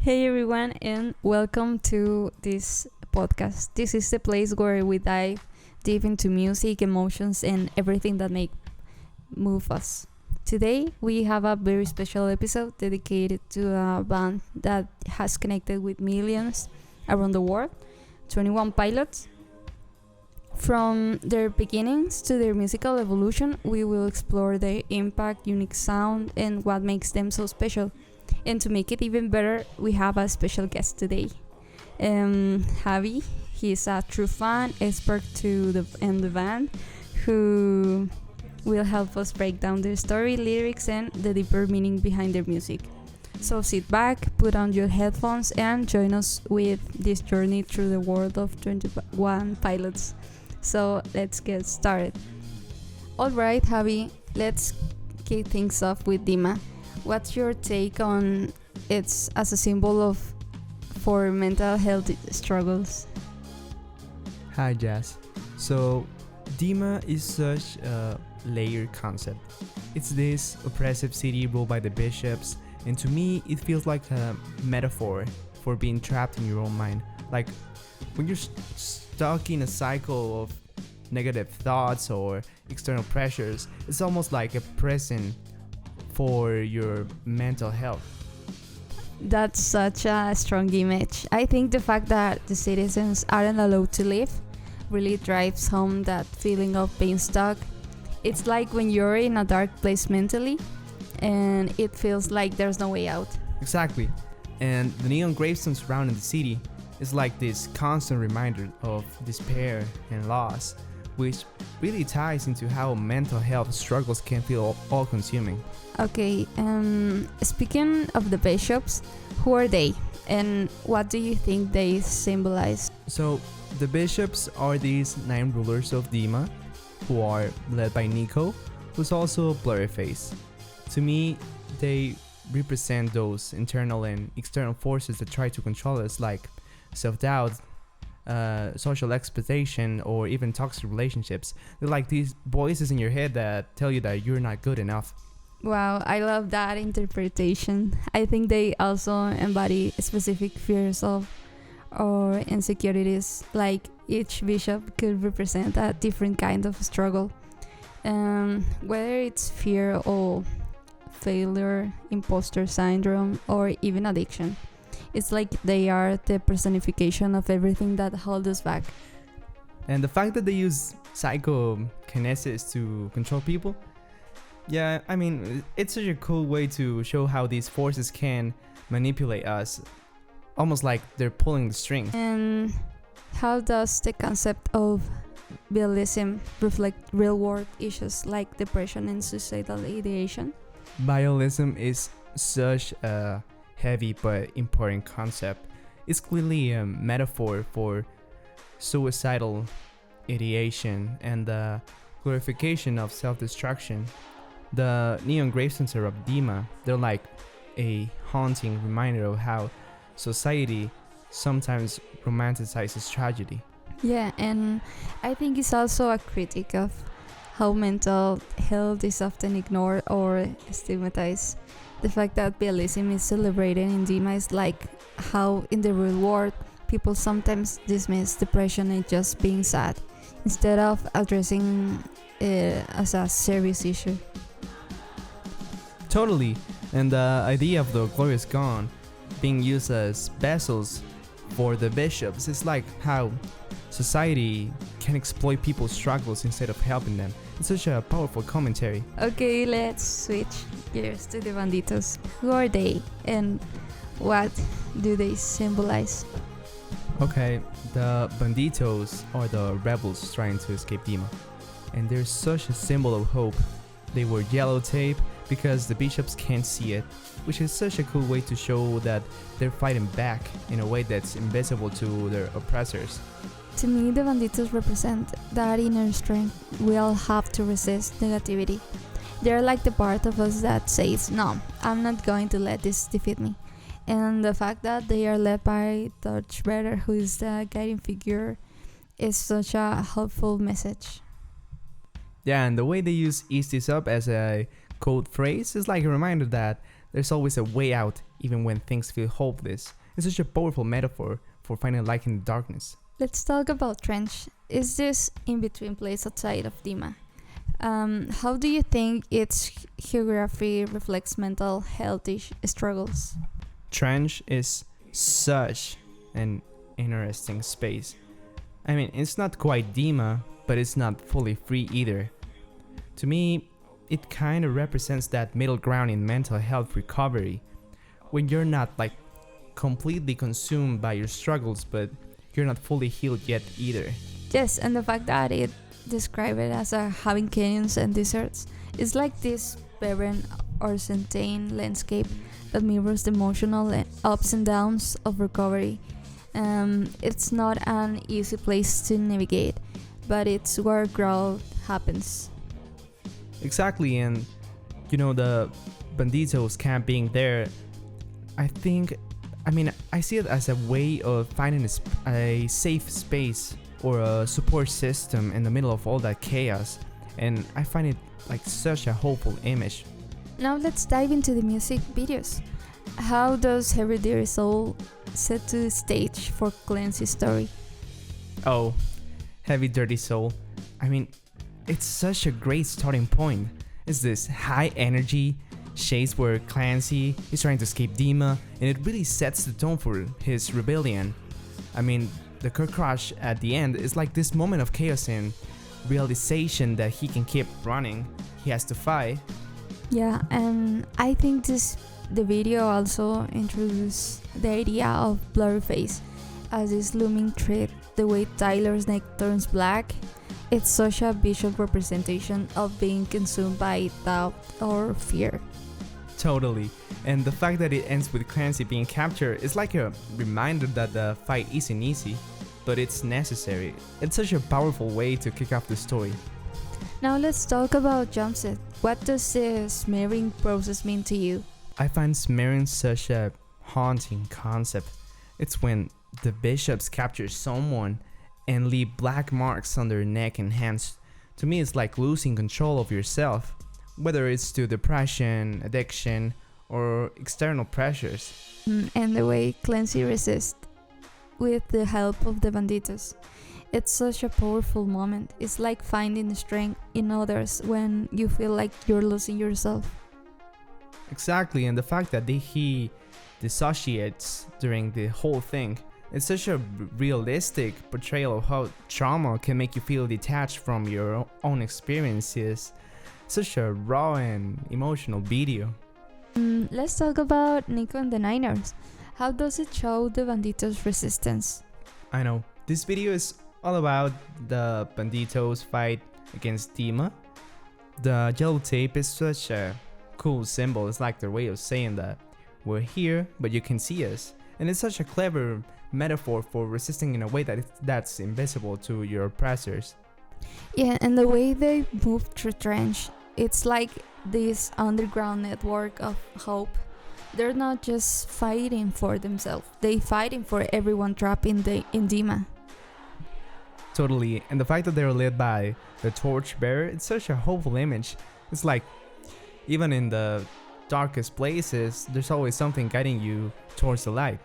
Hey everyone, and welcome to this podcast. This is the place where we dive deep into music, emotions, and everything that make move us. Today, we have a very special episode dedicated to a band that has connected with millions around the world, 21 Pilots. From their beginnings to their musical evolution, we will explore their impact, unique sound, and what makes them so special. And to make it even better, we have a special guest today. Javi, he's a true fan, expert to the band, who will help us break down their story, lyrics, and the deeper meaning behind their music. So sit back, put on your headphones, and join us with this journey through the world of 21 Pilots. So let's get started. Alright, Javi, let's kick things off with Dima. What's your take on it as a symbol of for mental health struggles? Hi, Jazz. So, Dima is such a layered concept. It's this oppressive city ruled by the bishops, and to me, it feels like a metaphor for being trapped in your own mind. Like when you're stuck in a cycle of negative thoughts or external pressures, it's almost like a prison for your mental health. That's such a strong image. I think the fact that the citizens aren't allowed to live really drives home that feeling of being stuck. It's like when you're in a dark place mentally and it feels like there's no way out. Exactly. And the neon gravestones surrounding the city is like this constant reminder of despair and loss, which really ties into how mental health struggles can feel all-consuming. Okay, speaking of the bishops, who are they and what do you think they symbolize? So, the bishops are these 9 rulers of Dima, who are led by Nico, who's also a blurry face. To me, they represent those internal and external forces that try to control us, like self-doubt, social expectation, or even toxic relationships. They're like these voices in your head that tell you that you're not good enough. Wow, I love that interpretation. I think they also embody specific fears of or insecurities, like each bishop could represent a different kind of struggle. Whether it's fear or failure, imposter syndrome, or even addiction. It's like they are the personification of everything that holds us back. And the fact that they use psychokinesis to control people, yeah, I mean, it's such a cool way to show how these forces can manipulate us, almost like they're pulling the strings. And how does the concept of bialism reflect real world issues like depression and suicidal ideation? Bialism is such a heavy but important concept. It's clearly a metaphor for suicidal ideation and the glorification of self-destruction. The neon gravestones of Dima, they're like a haunting reminder of how society sometimes romanticizes tragedy. Yeah, and I think it's also a critique of how mental health is often ignored or stigmatized. The fact that bialism is celebrated in Dima is like how in the real world people sometimes dismiss depression as just being sad instead of addressing it as a serious issue. Totally, and the idea of the glorious gone being used as vessels for the bishops is like how society can exploit people's struggles instead of helping them. It's such a powerful commentary. Okay, let's switch gears to the banditos. Who are they and what do they symbolize? Okay, the banditos are the rebels trying to escape Dima, and they're such a symbol of hope. They wear yellow tape because the bishops can't see it, which is such a cool way to show that they're fighting back in a way that's invisible to their oppressors. To me, the banditos represent that inner strength we all have to resist negativity. They're like the part of us that says, no, I'm not going to let this defeat me. And the fact that they are led by Torres, who is the guiding figure, is such a helpful message. Yeah, and the way they use "ease this up" as a code phrase is like a reminder that there's always a way out even when things feel hopeless. It's such a powerful metaphor for finding light in the darkness. Let's talk about Trench. Is this in-between place outside of Dima? How do you think its geography reflects mental health struggles? Trench is such an interesting space. I mean, it's not quite Dima, but it's not fully free either. To me, it kind of represents that middle ground in mental health recovery, when you're not like completely consumed by your struggles, but you're not fully healed yet either. Yes, and the fact that it described it as having canyons and deserts is like this barren or serene landscape that mirrors the emotional ups and downs of recovery. It's not an easy place to navigate, but it's where growth happens. Exactly, and the banditos camping there, I see it as a way of finding a safe space or a support system in the middle of all that chaos, and I find it like such a hopeful image. Now let's dive into the music videos. How does Heavy Dirty Soul set to the stage for Clancy's story? Oh, Heavy Dirty Soul. It's such a great starting point. It's this high energy chase where Clancy is trying to escape Dima, and it really sets the tone for his rebellion. The car crash at the end is like this moment of chaos and realization that he can keep running. He has to fight. Yeah, and I think the video also introduced the idea of blurry face as this looming threat. The way Tyler's neck turns black, it's such a visual representation of being consumed by doubt or fear. Totally. And the fact that it ends with Clancy being captured is like a reminder that the fight isn't easy, but it's necessary. It's such a powerful way to kick off the story. Now let's talk about Jumpset. What does the smearing process mean to you? I find smearing such a haunting concept. It's when the bishops capture someone and leave black marks on their neck and hands. To me, it's like losing control of yourself, whether it's to depression, addiction, or external pressures. And the way Clancy resists with the help of the banditos. It's such a powerful moment. It's like finding strength in others when you feel like you're losing yourself. Exactly, and the fact that he dissociates during the whole thing, it's such a realistic portrayal of how trauma can make you feel detached from your own experiences. Such a raw and emotional video. Let's talk about Nico and the Niners. How does it show the banditos' resistance? I know, this video is all about the banditos fight against Dima. The yellow tape is such a cool symbol. It's like their way of saying that we're here, but you can see us. And it's such a clever metaphor for resisting in a way that's invisible to your oppressors. Yeah, and the way they move through Trench, it's like this underground network of hope. They're not just fighting for themselves, they're fighting for everyone trapped in Dima. Totally, and the fact that they're led by the torchbearer, it's such a hopeful image. It's like, even in the darkest places, there's always something guiding you towards the light.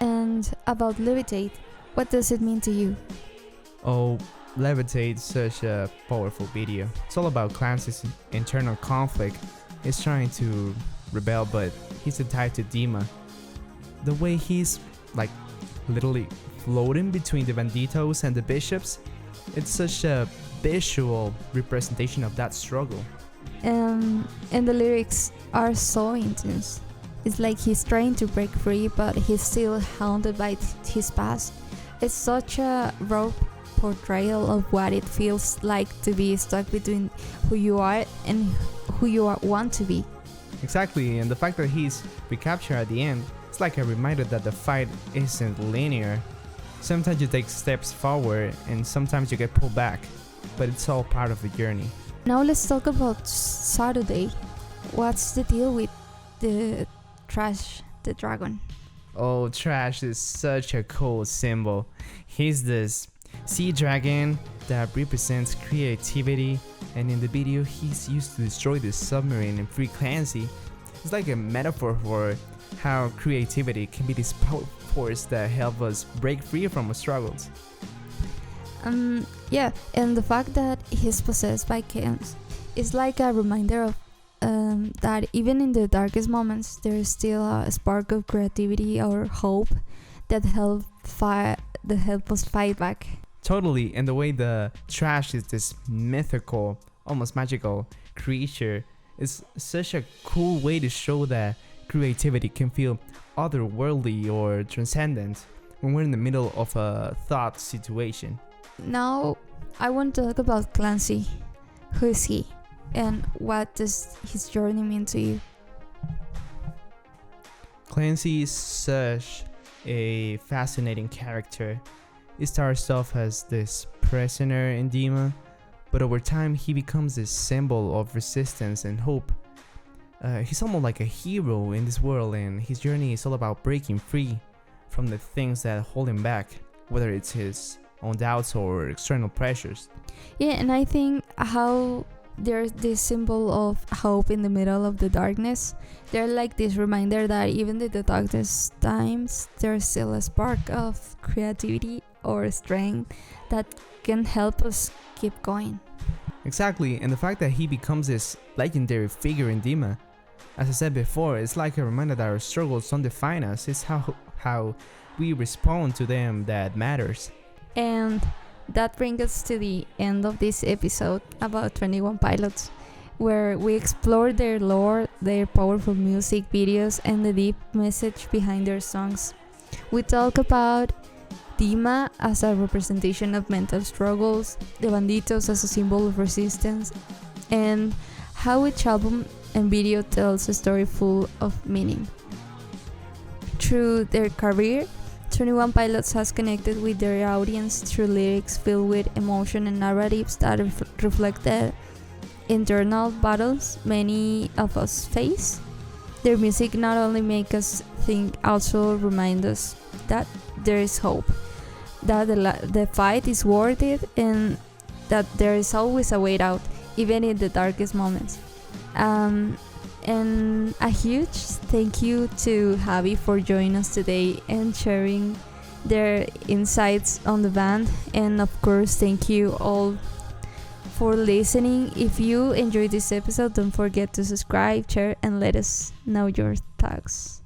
And about Levitate, what does it mean to you? Oh, Levitate is such a powerful video. It's all about Clancy's internal conflict. He's trying to rebel, but he's tied to Dima. The way he's like literally floating between the banditos and the bishops, it's such a visual representation of that struggle. And the lyrics are so intense. It's like he's trying to break free, but he's still haunted by his past. It's such a raw portrayal of what it feels like to be stuck between who you are and who you want to be. Exactly, and the fact that he's recaptured at the end, it's like a reminder that the fight isn't linear. Sometimes you take steps forward and sometimes you get pulled back, but it's all part of the journey. Now let's talk about Saturday. What's the deal with the Trash, the dragon? Oh, Trash is such a cool symbol. He's this sea dragon that represents creativity, and in the video he's used to destroy the submarine and free Clancy. It's like a metaphor for how creativity can be this powerful force that helps us break free from our struggles. Yeah, and the fact that he's possessed by chaos is like a reminder of that even in the darkest moments, there is still a spark of creativity or hope that help us fight back. Totally, and the way the trash is this mythical, almost magical creature is such a cool way to show that creativity can feel otherworldly or transcendent when we're in the middle of a thought situation. Now, I want to talk about Clancy. Who is he? And what does his journey mean to you? Clancy is such a fascinating character. He starts off as this prisoner in Dima, but over time he becomes this symbol of resistance and hope. He's almost like a hero in this world, and his journey is all about breaking free from the things that hold him back, whether it's his own doubts or external pressures. Yeah, and I think how there's this symbol of hope in the middle of the darkness. They're like this reminder that even in the darkest times, there's still a spark of creativity or strength that can help us keep going. Exactly, and the fact that he becomes this legendary figure in Dima, as I said before, it's like a reminder that our struggles don't define us. It's how we respond to them that matters. And that brings us to the end of this episode about 21 Pilots, where we explore their lore, their powerful music videos, and the deep message behind their songs. We talk about Dima as a representation of mental struggles, the Banditos as a symbol of resistance, and how each album and video tells a story full of meaning. Through their career, 21 Pilots has connected with their audience through lyrics filled with emotion and narratives that reflect the internal battles many of us face. Their music not only makes us think, also remind us that there is hope, that the fight is worth it, and that there is always a way out, even in the darkest moments. And a huge thank you to Javi for joining us today and sharing their insights on the band. And of course, thank you all for listening. If you enjoyed this episode, don't forget to subscribe, share, and let us know your thoughts.